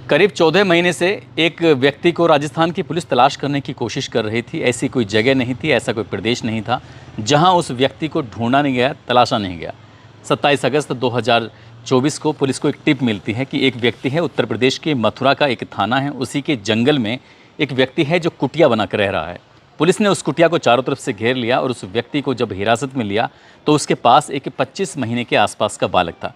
करीब 14 महीने से एक व्यक्ति को राजस्थान की पुलिस तलाश करने की कोशिश कर रही थी। ऐसी कोई जगह नहीं थी, ऐसा कोई प्रदेश नहीं था जहां उस व्यक्ति को ढूंढा नहीं गया, तलाशा नहीं गया। 27 अगस्त 2024 को पुलिस को एक टिप मिलती है कि एक व्यक्ति है, उत्तर प्रदेश के मथुरा का एक थाना है, उसी के जंगल में एक व्यक्ति है जो कुटिया बनाकर रह रहा है। पुलिस ने उस कुटिया को चारों तरफ से घेर लिया और उस व्यक्ति को जब हिरासत में लिया तो उसके पास एक 25 महीने के आसपास का बालक था।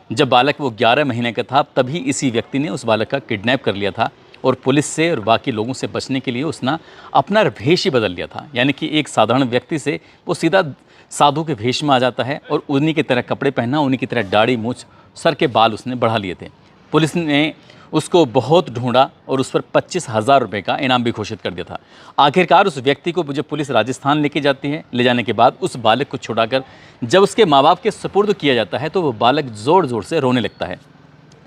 जब बालक वो 11 महीने का था तभी इसी व्यक्ति ने उस बालक का किडनैप कर लिया था और पुलिस से और बाकी लोगों से बचने के लिए उसने अपना भेष ही बदल लिया था। यानी कि एक साधारण व्यक्ति से वो सीधा साधु के भेष में आ जाता है और उन्हीं की तरह कपड़े पहना, उन्हीं की तरह दाढ़ी मूछ सर के बाल उसने बढ़ा लिए थे। पुलिस ने उसको बहुत ढूंढा और उस पर 25,000 रुपये का इनाम भी घोषित कर दिया था। आखिरकार उस व्यक्ति को जब पुलिस राजस्थान लेके जाती है, ले जाने के बाद उस बालक को छुड़ाकर जब उसके माँ बाप के सुपुर्द किया जाता है तो वो बालक ज़ोर ज़ोर से रोने लगता है।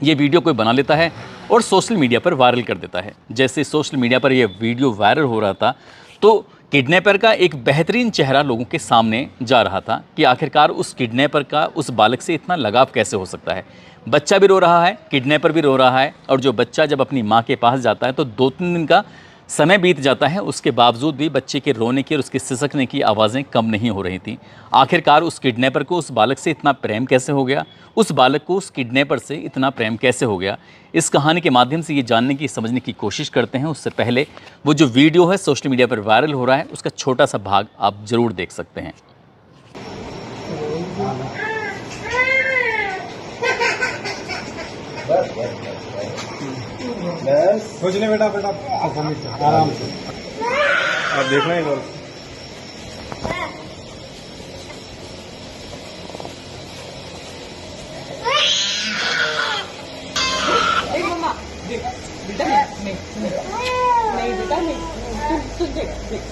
ये वीडियो कोई बना लेता है और सोशल मीडिया पर वायरल कर देता है। जैसे सोशल मीडिया पर यह वीडियो वायरल हो रहा था तो किडनैपर का एक बेहतरीन चेहरा लोगों के सामने जा रहा था कि आखिरकार उस किडनैपर का उस बालक से इतना लगाव कैसे हो सकता है। बच्चा भी रो रहा है, किडनैपर भी रो रहा है और जो बच्चा जब अपनी माँ के पास जाता है तो 2-3 दिन का समय बीत जाता है, उसके बावजूद भी बच्चे के रोने की और उसके सिसकने की आवाज़ें कम नहीं हो रही थी। आखिरकार उस किडनैपर को उस बालक से इतना प्रेम कैसे हो गया, उस बालक को उस किडनैपर से इतना प्रेम कैसे हो गया, इस कहानी के माध्यम से ये जानने की, समझने की कोशिश करते हैं। उससे पहले वो जो वीडियो है सोशल मीडिया पर वायरल हो रहा है उसका छोटा सा भाग आप ज़रूर देख सकते हैं। सोच ले बेटा आराम से आप देखना एक बार।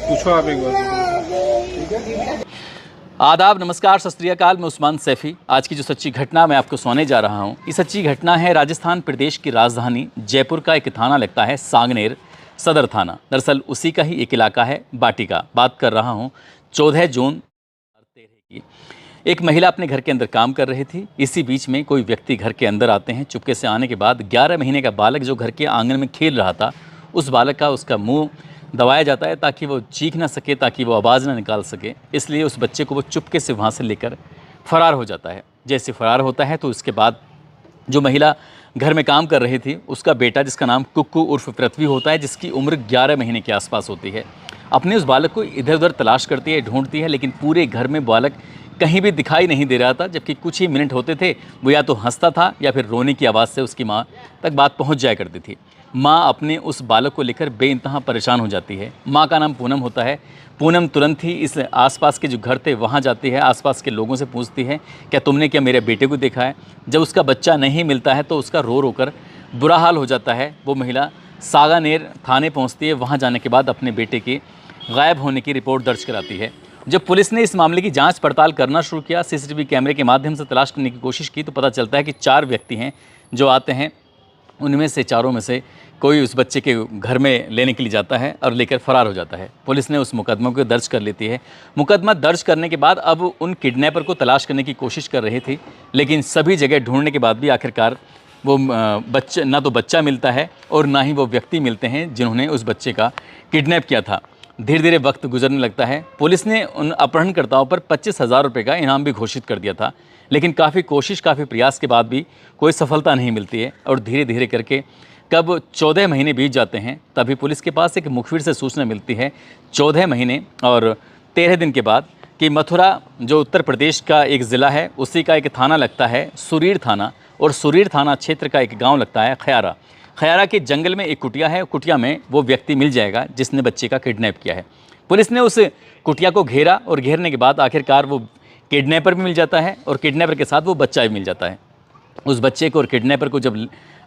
पूछो आप एक बार। आदाब, नमस्कार, सत श्री अकाल। मैं उस्मान सैफी। आज की जो सच्ची घटना मैं आपको सुनाने जा रहा हूँ, ये सच्ची घटना है राजस्थान प्रदेश की राजधानी जयपुर का एक थाना लगता है सांगनेर सदर थाना। दरअसल उसी का ही एक इलाका है बाटिका। बात कर रहा हूँ 14 जून 2013 की। एक महिला अपने घर के अंदर काम कर रही थी। इसी बीच में कोई व्यक्ति घर के अंदर आते हैं। चुपके से आने के बाद 11 महीने का बालक जो घर के आंगन में खेल रहा था, उस बालक का उसका मुँह दबाया जाता है ताकि वो चीख ना सके, ताकि वो आवाज़ ना निकाल सके। इसलिए उस बच्चे को वो चुपके से वहाँ से लेकर फ़रार हो जाता है। जैसे फ़रार होता है तो उसके बाद जो महिला घर में काम कर रही थी, उसका बेटा जिसका नाम कुक्कू उर्फ पृथ्वी होता है, जिसकी उम्र 11 महीने के आसपास होती है, अपने उस बालक को इधर उधर तलाश करती है, ढूंढती है, लेकिन पूरे घर में बालक कहीं भी दिखाई नहीं दे रहा था। जबकि कुछ ही मिनट होते थे वो या तो हंसता था या फिर रोने की आवाज़ से उसकी माँ तक बात पहुँच जाया करती थी। माँ अपने उस बालक को लेकर बेइंतहा परेशान हो जाती है। माँ का नाम पूनम होता है। पूनम तुरंत ही इस आसपास के जो घर थे वहाँ जाती है, आसपास के लोगों से पूछती है क्या तुमने क्या मेरे बेटे को देखा है। जब उसका बच्चा नहीं मिलता है तो उसका रो रो कर बुरा हाल हो जाता है। वो महिला सांगनेर थाने पहुँचती है। वहाँ जाने के बाद अपने बेटे के गायब होने की रिपोर्ट दर्ज कराती है। जब पुलिस ने इस मामले की जांच पड़ताल करना शुरू किया, सीसीटीवी कैमरे के माध्यम से तलाश करने की कोशिश की, तो पता चलता है कि 4 व्यक्ति हैं जो आते हैं। उनमें से चारों में से कोई उस बच्चे के घर में लेने के लिए जाता है और लेकर फ़रार हो जाता है। पुलिस ने उस मुकदमे को दर्ज कर लेती है। मुकदमा दर्ज करने के बाद अब उन किडनैपर को तलाश करने की कोशिश कर रही थी, लेकिन सभी जगह ढूंढने के बाद भी आखिरकार वो बच्चा, ना तो बच्चा मिलता है और ना ही वो व्यक्ति मिलते हैं जिन्होंने उस बच्चे का किडनैप किया था। धीरे धीरे वक्त गुजरने लगता है। पुलिस ने उन अपहरणकर्ताओं पर 25,000 रुपये का इनाम भी घोषित कर दिया था, लेकिन काफ़ी कोशिश, काफ़ी प्रयास के बाद भी कोई सफलता नहीं मिलती है। और धीरे धीरे करके कब 14 महीने बीत जाते हैं तभी पुलिस के पास एक मुखबिर से सूचना मिलती है 14 महीने और 13 दिन के बाद कि मथुरा जो उत्तर प्रदेश का एक ज़िला है, उसी का एक थाना लगता है सुरीर थाना, और सुरीर थाना क्षेत्र का एक गाँव लगता है खयारा। खयारा के जंगल में एक कुटिया है। कुटिया में वो व्यक्ति मिल जाएगा जिसने बच्चे का किडनैप किया है। पुलिस ने उस कुटिया को घेरा और घेरने के बाद आखिरकार वो किडनैपर भी मिल जाता है और किडनैपर के साथ वो बच्चा भी मिल जाता है। उस बच्चे को और किडनैपर को जब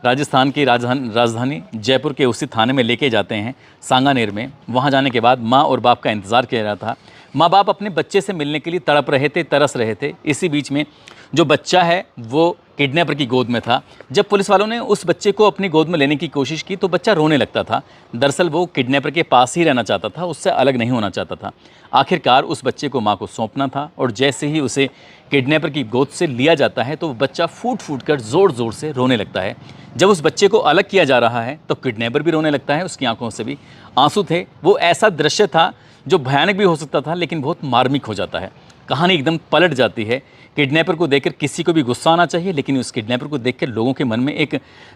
राजस्थान की राजधानी जयपुर के उसी थाने में लेके जाते हैं सांगनेर में, वहाँ जाने के बाद माँ और बाप का इंतज़ार किया रहा था। माँ बाप अपने बच्चे से मिलने के लिए तड़प रहे थे, तरस रहे थे। इसी बीच में जो बच्चा है वो किडनैपर की गोद में था। जब पुलिस वालों ने उस बच्चे को अपनी गोद में लेने की कोशिश की तो बच्चा रोने लगता था। दरअसल वो किडनैपर के पास ही रहना चाहता था, उससे अलग नहीं होना चाहता था। आखिरकार उस बच्चे को माँ को सौंपना था और जैसे ही उसे किडनैपर की गोद से लिया जाता है तो वो बच्चा फूट फूट कर ज़ोर ज़ोर से रोने लगता है। जब उस बच्चे को अलग किया जा रहा है तो किडनैपर भी रोने लगता है, उसकी आंखों से भी आंसू थे। वो ऐसा दृश्य था जो भयानक भी हो सकता था लेकिन बहुत मार्मिक हो जाता है। कहानी एकदम पलट जाती है। किडनैपर को देखकर किसी को भी गुस्सा आना चाहिए, लेकिन उस किडनैपर को देखकर लोगों के मन में एक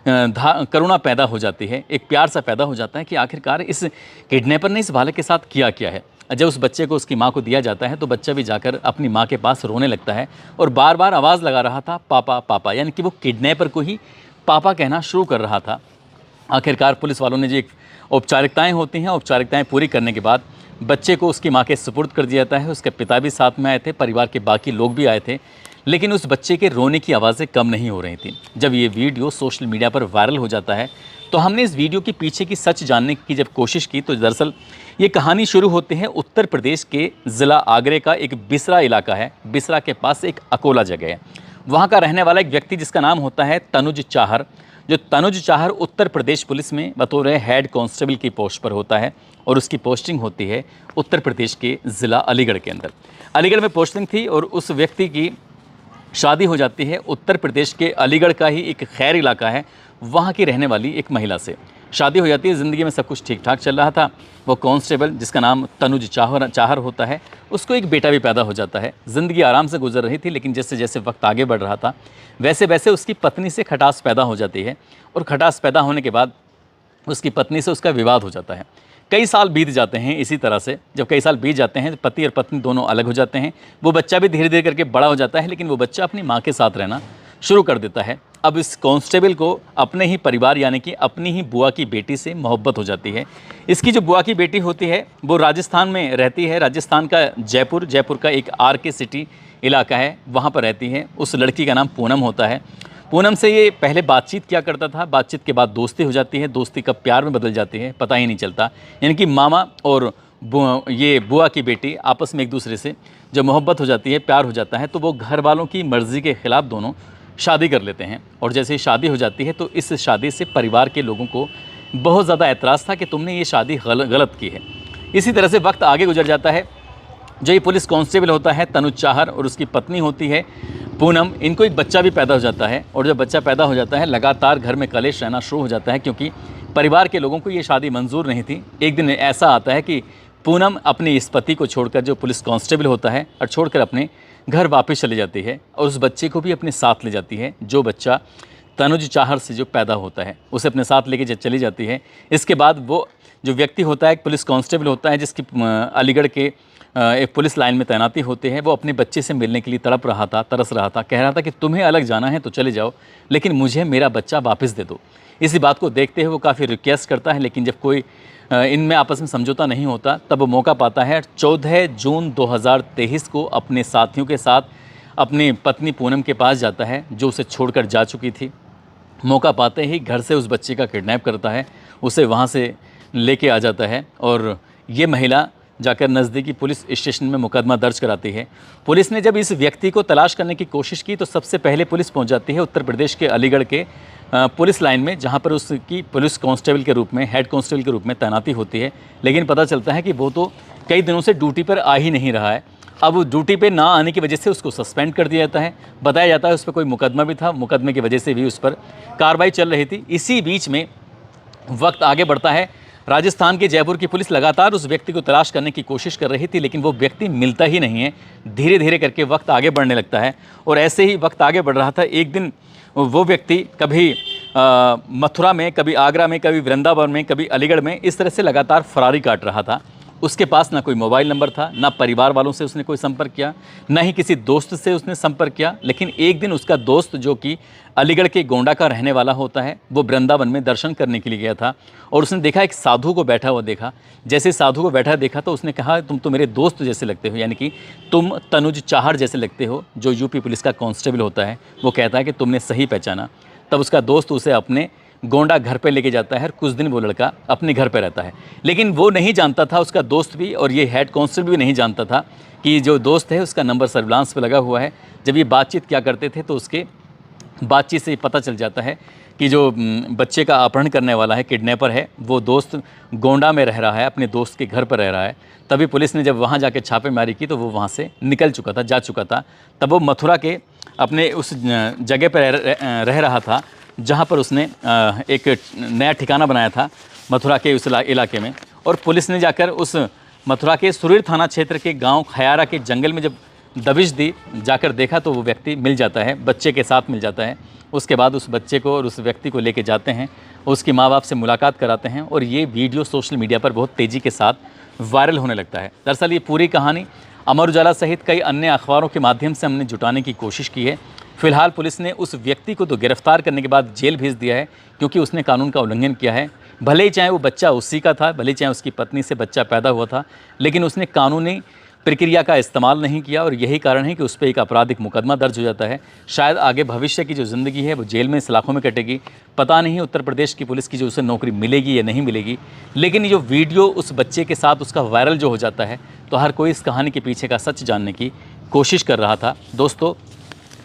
करुणा पैदा हो जाती है, एक प्यार सा पैदा हो जाता है कि आखिरकार इस किडनैपर ने इस बालक के साथ किया क्या है। जब उस बच्चे को उसकी माँ को दिया जाता है तो बच्चा भी जाकर अपनी माँ के पास रोने लगता है और बार बार आवाज़ लगा रहा था पापा पापा, यानी कि वो किडनैपर को ही पापा कहना शुरू कर रहा था। आखिरकार पुलिस वालों ने जो एक औपचारिकताएं होती हैं, औपचारिकताएं पूरी करने के बाद बच्चे को उसकी माँ के सुपुर्द कर दिया जाता है। उसके पिता भी साथ में आए थे, परिवार के बाकी लोग भी आए थे, लेकिन उस बच्चे के रोने की आवाज़ें कम नहीं हो रही थी। जब ये वीडियो सोशल मीडिया पर वायरल हो जाता है तो हमने इस वीडियो के पीछे की सच जानने की जब कोशिश की तो दरअसल ये कहानी शुरू होती है उत्तर प्रदेश के ज़िला आगरे का एक बिसरा इलाका है। बिसरा के पास एक अकोला जगह है, वहाँ का रहने वाला एक व्यक्ति जिसका नाम होता है तनुज चाहर। जो तनुज चाहर उत्तर प्रदेश पुलिस में बतौर हेड कांस्टेबल की पोस्ट पर होता है और उसकी पोस्टिंग होती है उत्तर प्रदेश के ज़िला अलीगढ़ के अंदर। अलीगढ़ में पोस्टिंग थी और उस व्यक्ति की शादी हो जाती है उत्तर प्रदेश के अलीगढ़ का ही एक खैर इलाका है, वहाँ की रहने वाली एक महिला से शादी हो जाती है। ज़िंदगी में सब कुछ ठीक ठाक चल रहा था। वो कांस्टेबल जिसका नाम तनुज चाहर होता है, उसको एक बेटा भी पैदा हो जाता है। ज़िंदगी आराम से गुजर रही थी, लेकिन जैसे जैसे वक्त आगे बढ़ रहा था वैसे वैसे उसकी पत्नी से खटास पैदा हो जाती है और खटास पैदा होने के बाद उसकी पत्नी से उसका विवाद हो जाता है। कई साल बीत जाते हैं इसी तरह से। जब कई साल बीत जाते हैं तो पति और पत्नी दोनों अलग हो जाते हैं। वो बच्चा भी धीरे धीरे करके बड़ा हो जाता है, लेकिन वो बच्चा अपनी माँ के साथ रहना शुरू कर देता है। अब इस कांस्टेबल को अपने ही परिवार यानी कि अपनी ही बुआ की बेटी से मोहब्बत हो जाती है। इसकी जो बुआ की बेटी होती है वो राजस्थान में रहती है। राजस्थान का जयपुर का एक RK सिटी इलाका है, वहाँ पर रहती है। उस लड़की का नाम पूनम होता है। पूनम से ये पहले बातचीत किया करता था, बातचीत के बाद दोस्ती हो जाती है, दोस्ती कब प्यार में बदल जाती है पता ही नहीं चलता। यानी कि मामा और ये बुआ की बेटी आपस में एक दूसरे से जब मोहब्बत हो जाती है, प्यार हो जाता है, तो वो घर वालों की मर्ज़ी के ख़िलाफ़ दोनों शादी कर लेते हैं। और जैसे ही शादी हो जाती है तो इस शादी से परिवार के लोगों को बहुत ज़्यादा एतराज़ था कि तुमने ये शादी गलत की है। इसी तरह से वक्त आगे गुजर जाता है। जो ये पुलिस कांस्टेबल होता है तनुज चाहर और उसकी पत्नी होती है पूनम, इनको एक बच्चा भी पैदा हो जाता है। और जब बच्चा पैदा हो जाता है लगातार घर में कलेश रहना शुरू हो जाता है, क्योंकि परिवार के लोगों को ये शादी मंजूर नहीं थी। एक दिन ऐसा आता है कि पूनम अपने इस पति को छोड़कर, जो पुलिस कांस्टेबल होता है, और छोड़कर अपने घर वापस चली जाती है और उस बच्चे को भी अपने साथ ले जाती है। जो बच्चा तनुज चाहर से जो पैदा होता है उसे अपने साथ लेके चली जाती है। इसके बाद वो जो व्यक्ति होता है, एक पुलिस कांस्टेबल होता है जिसकी अलीगढ़ के एक पुलिस लाइन में तैनाती होते हैं, वो अपने बच्चे से मिलने के लिए तड़प रहा था, तरस रहा था, कह रहा था कि तुम्हें अलग जाना है तो चले जाओ, लेकिन मुझे मेरा बच्चा वापस दे दो। इसी बात को देखते हुए वो काफ़ी रिक्वेस्ट करता है, लेकिन जब कोई इनमें आपस में समझौता नहीं होता तब वो मौका पाता है 14 जून 2023 को अपने साथियों के साथ अपनी पत्नी पूनम के पास जाता है, जो उसे छोड़कर जा चुकी थी। मौका पाते ही घर से उस बच्चे का किडनैप करता है, उसे वहाँ से लेके आ जाता है और ये महिला जाकर नज़दीकी पुलिस स्टेशन में मुकदमा दर्ज कराती है। पुलिस ने जब इस व्यक्ति को तलाश करने की कोशिश की तो सबसे पहले पुलिस पहुंच जाती है उत्तर प्रदेश के अलीगढ़ के पुलिस लाइन में, जहां पर उसकी पुलिस कांस्टेबल के रूप में, हेड कांस्टेबल के रूप में तैनाती होती है। लेकिन पता चलता है कि वो तो कई दिनों से ड्यूटी पर आ ही नहीं रहा है। अब ड्यूटी पे ना आने की वजह से उसको सस्पेंड कर दिया जाता है। बताया जाता है उस पर कोई मुकदमा भी था, मुकदमे की वजह से भी उस पर कार्रवाई चल रही थी। इसी बीच में वक्त आगे बढ़ता है। राजस्थान के जयपुर की पुलिस लगातार उस व्यक्ति को तलाश करने की कोशिश कर रही थी, लेकिन वो व्यक्ति मिलता ही नहीं है। धीरे धीरे करके वक्त आगे बढ़ने लगता है और ऐसे ही वक्त आगे बढ़ रहा था। एक दिन वो व्यक्ति कभी मथुरा में, कभी आगरा में, कभी वृंदावन में, कभी अलीगढ़ में, इस तरह से लगातार फरारी काट रहा था। उसके पास ना कोई मोबाइल नंबर था, ना परिवार वालों से उसने कोई संपर्क किया, ना ही किसी दोस्त से उसने संपर्क किया। लेकिन एक दिन उसका दोस्त, जो कि अलीगढ़ के गोंडा का रहने वाला होता है, वो वृंदावन में दर्शन करने के लिए गया था और उसने देखा एक साधु को बैठा हुआ देखा। जैसे साधु को बैठा देखा तो उसने कहा, तुम तो मेरे दोस्त जैसे लगते हो, यानी कि तुम तनुज चाहर जैसे लगते हो, जो यूपी पुलिस का कांस्टेबल होता है। वो कहता है कि तुमने सही पहचाना। तब उसका दोस्त उसे अपने गोंडा घर पे लेके जाता है और कुछ दिन वो लड़का अपने घर पे रहता है। लेकिन वो नहीं जानता था, उसका दोस्त भी और ये हेड कांस्टेबल भी नहीं जानता था कि जो दोस्त है उसका नंबर सर्विलांस पे लगा हुआ है। जब ये बातचीत क्या करते थे तो उसके बातचीत से पता चल जाता है कि जो बच्चे का अपहरण करने वाला है, किडनैपर है, वो दोस्त गोंडा में रह रहा है, अपने दोस्त के घर पर रह रहा है। तभी पुलिस ने जब वहाँ जाके छापेमारी की तो वो वहाँ से निकल चुका था, जा चुका था। तब वो मथुरा के अपने उस जगह पर रह रहा था जहाँ पर उसने एक नया ठिकाना बनाया था मथुरा के उस इलाके में। और पुलिस ने जाकर उस मथुरा के सुरीर थाना क्षेत्र के गांव खयारा के जंगल में जब दबिश दी, जाकर देखा तो वो व्यक्ति मिल जाता है, बच्चे के साथ मिल जाता है। उसके बाद उस बच्चे को और उस व्यक्ति को लेके जाते हैं, उसके माँ बाप से मुलाकात कराते हैं और ये वीडियो सोशल मीडिया पर बहुत तेज़ी के साथ वायरल होने लगता है। दरअसल ये पूरी कहानी अमर उजाला सहित कई अन्य अखबारों के माध्यम से हमने जुटाने की कोशिश की है। फिलहाल पुलिस ने उस व्यक्ति को तो गिरफ्तार करने के बाद जेल भेज दिया है, क्योंकि उसने कानून का उल्लंघन किया है। भले ही चाहे वो बच्चा उसी का था, भले ही चाहे उसकी पत्नी से बच्चा पैदा हुआ था, लेकिन उसने कानूनी प्रक्रिया का इस्तेमाल नहीं किया और यही कारण है कि उस पर एक आपराधिक मुकदमा दर्ज हो जाता है। शायद आगे भविष्य की जो ज़िंदगी है वो जेल में सलाखों में कटेगी। पता नहीं उत्तर प्रदेश की पुलिस की जो उसे नौकरी मिलेगी या नहीं मिलेगी। लेकिन ये जो वीडियो उस बच्चे के साथ उसका वायरल जो हो जाता है, तो हर कोई इस कहानी के पीछे का सच जानने की कोशिश कर रहा था। दोस्तों,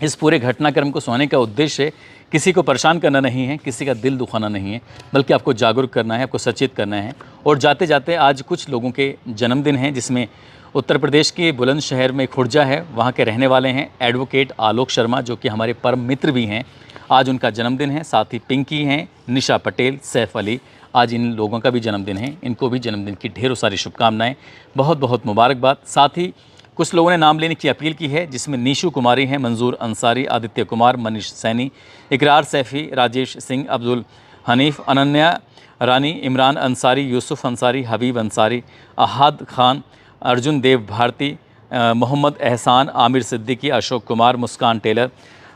इस पूरे घटनाक्रम को सुनाने का उद्देश्य किसी को परेशान करना नहीं है, किसी का दिल दुखाना नहीं है, बल्कि आपको जागरूक करना है, आपको सचेत करना है। और जाते जाते आज कुछ लोगों के जन्मदिन हैं, जिसमें उत्तर प्रदेश के बुलंदशहर में खुर्जा है, वहाँ के रहने वाले हैं एडवोकेट आलोक शर्मा, जो कि हमारे परम मित्र भी हैं। आज उनका जन्मदिन है। साथ ही पिंकी हैं, निशा पटेल, सैफ अली, आज इन लोगों का भी जन्मदिन है। इनको भी जन्मदिन की ढेरों सारी शुभकामनाएं, बहुत बहुत मुबारकबाद। साथ ही कुछ लोगों ने नाम लेने की अपील की है, जिसमें नीशू कुमारी हैं, मंजूर अंसारी, आदित्य कुमार, मनीष सैनी, इकरार सैफ़ी, राजेश सिंह, अब्दुल हनीफ, अनन्या रानी, इमरान अंसारी, यूसुफ अंसारी, हबीब अंसारी, अहाद खान, अर्जुन देव भारती, मोहम्मद एहसान, आमिर सिद्दीकी, अशोक कुमार, मुस्कान टेलर,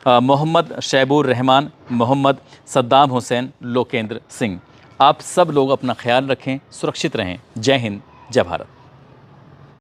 मोहम्मद शैबुर रहमान, मोहम्मद सद्दाम हुसैन, लोकेंद्र सिंह। आप सब लोग अपना ख्याल रखें, सुरक्षित रहें। जय हिंद, जय भारत।